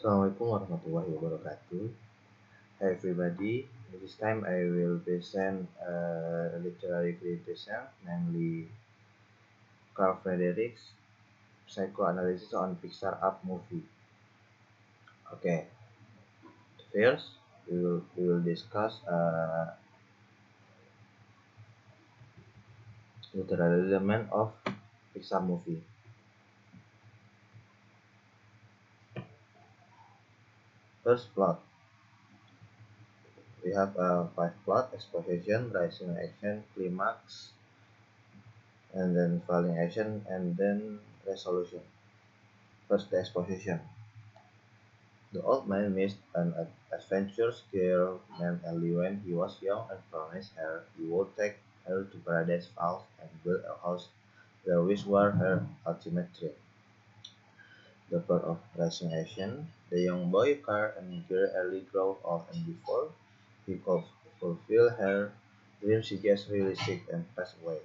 Assalamualaikum warahmatullahi wabarakatuh. Hi everybody. This time I will present a literary criticism, namely Carl Frederick's psychoanalysis on Pixar Up movie. Okay, first we will discuss literary element of Pixar movie. First plot. We have a five plot: exposition, rising action, climax, and then falling action, and then resolution. First, the exposition. The old man missed an adventurous girl named Ellie when he was young and promised her he would take her to Paradise Falls and build a house where which was her ultimate dream. The plot of Rising Action. The young boy Carl and girl Ellie grow old, and before he could fulfill her dream she gets really sick and passed away.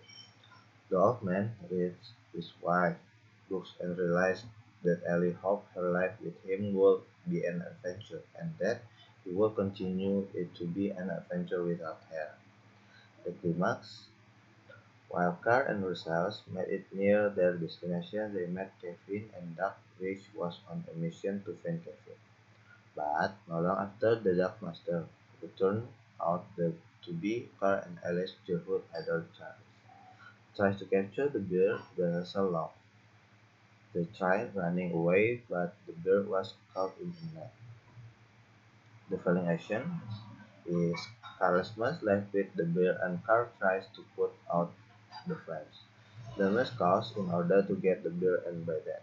The old man reads his wife books and realizes that Ellie hoped her life with him would be an adventure, and that he would continue it to be an adventure without her. The climax. While Carl and Ruiz made it near their destination, they met Kevin, and Doug, which was on a mission to find Kevin. But not long after, the Dark Master, who turned out to be Carl and Ellie's childhood idol Charles, tries to capture the bird the Russell loved. They tried running away, but the bird was caught in a net. The following action is Carl's left with the bird, and Carl tries to put out the flames. The nurse calls in order to get the bird, and by that,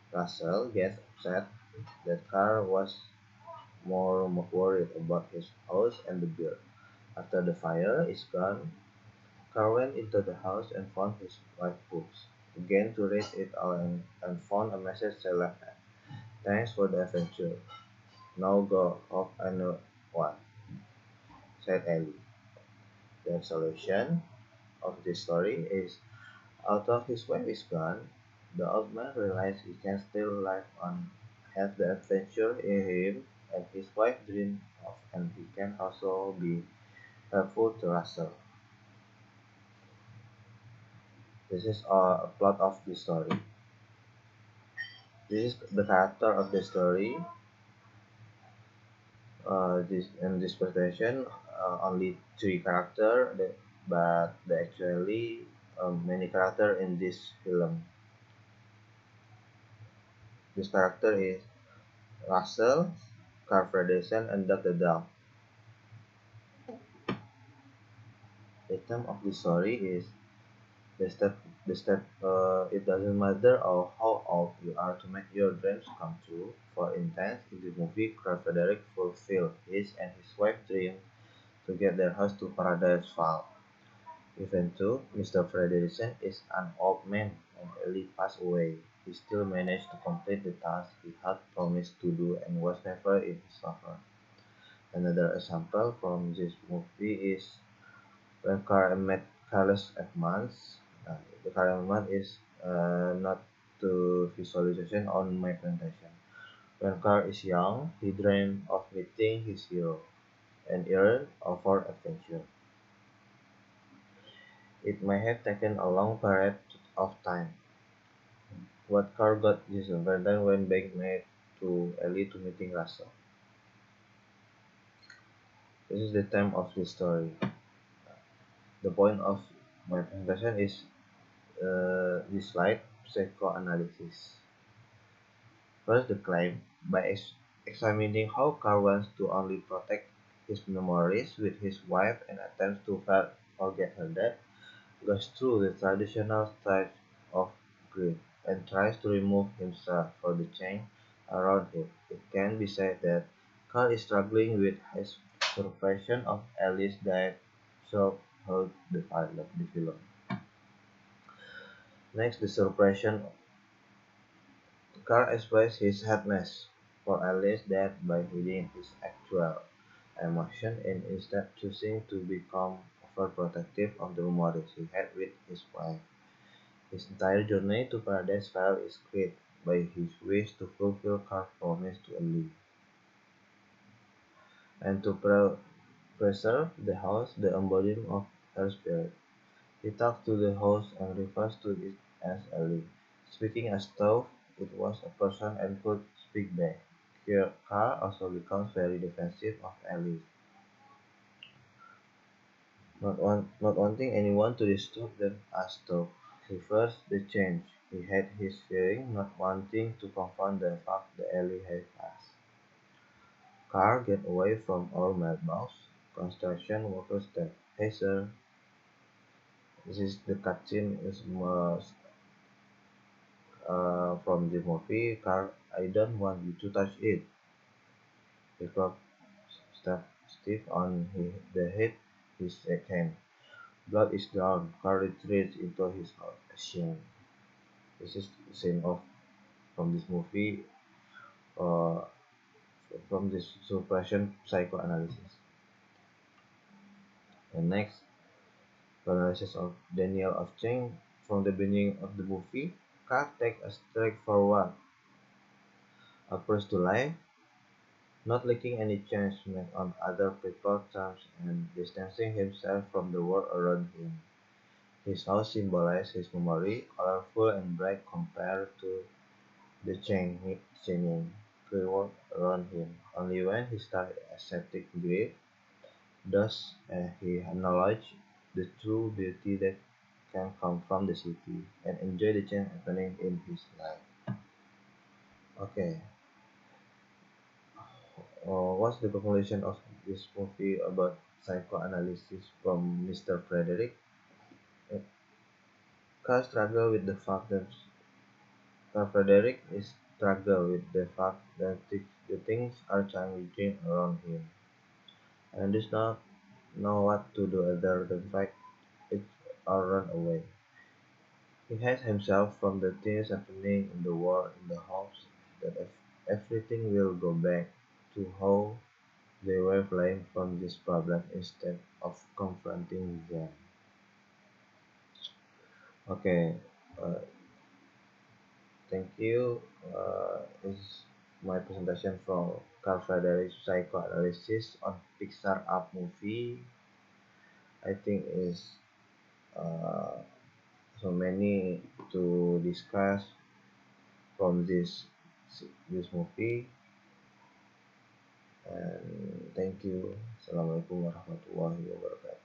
Russell gets upset that Carl was more worried about his house and the bird. After the fire is gone, Carl went into the house and found his wife's books again to read it all, and found a message that left. "Thanks for the adventure. Now go off anyone," said Ellie. The solution of this story is, although his wife is gone, the old man realizes he can still live on, have the adventure in him and his wife dream of, and he can also be helpful to Russell. This is a plot of the story. This is the character of the story. This in this presentation, only three character, but there actually many character in this film. This character is Russell, Carl Frederickson, and Dr. Dog. The theme of the story is it doesn't matter how old you are to make your dreams come true. For instance, in the movie, Carl Frederick fulfilled his and his wife's dream to get their house to Paradise Falls. Even though Mr. Frederickson is an old man and Ellie passed away, he still managed to complete the task he had promised to do and was never in his lover. Another example from this movie is when Carl met Carlos Edmonds. The Carl Edmonds is not to visualization on my presentation. When Carl is young, he dreamed of meeting his hero and yearned for adventure. It may have taken a long period of time. What Carl got is Valentine went back made to Ellie to meeting Russell. This is the theme of the story. The point of my presentation is this slide, psychoanalysis. First, the claim. By examining how Carl wants to only protect his memories with his wife and attempts to forget her death, goes through the traditional stage of grief and tries to remove himself from the chain around him. It can be said that Carl is struggling with his suppression of Ellie's death throughout the film. Next, the suppression. Carl expresses his sadness for Ellie's death by hiding his actual emotion and instead choosing to become overprotective of the memories he had with his wife. His entire journey to Paradise Falls is great, by his wish to fulfill Carl's promise to Ellie, and to preserve the house, the embodiment of her spirit. He talked to the house and refers to it as Ellie. Speaking as though it was a person and could speak back. Here, Carl also becomes very defensive of Ellie, not wanting anyone to disturb them as though. He fears the change. He had his fearing, not wanting to confront the fact that Ellie had passed. Carl get away from our mailbox. Construction workers said, "Hey sir, this is the cutscene is most from the movie. Carl, I don't want you to touch it." He dropped Steve on the head, his hand. Blood is down. Carl retreats into his house, ashamed. This is the scene of from this movie, uh, from this suppression psychoanalysis. And next, analysis of Daniel of Cheng from the beginning of the movie. Carl takes a straightforward approach to life, not liking any change on other people's terms and distancing himself from the world around him. His house symbolizes his memory, colorful and bright compared to the changing world around him. Only when he started accepting grief does he acknowledge the true beauty that can come from the city and enjoy the change happening in his life. Okay, what's the conclusion of this movie about psychoanalysis from Mr. Frederick? Carl struggle with the fact that Carl Frederick is struggle with the fact that the things are changing around him and does not know what to do other than fight it or run away. He hides himself from the things happening in the world in the hopes that everything will go back to how they were flying from this problem instead of confronting them. Okay, uh, thank you. Is my presentation from Carl Frederick's psychoanalysis on Pixar Up movie. I think is uh, so many to discuss from this movie. And thank you. Assalamualaikum warahmatullahi wabarakatuh.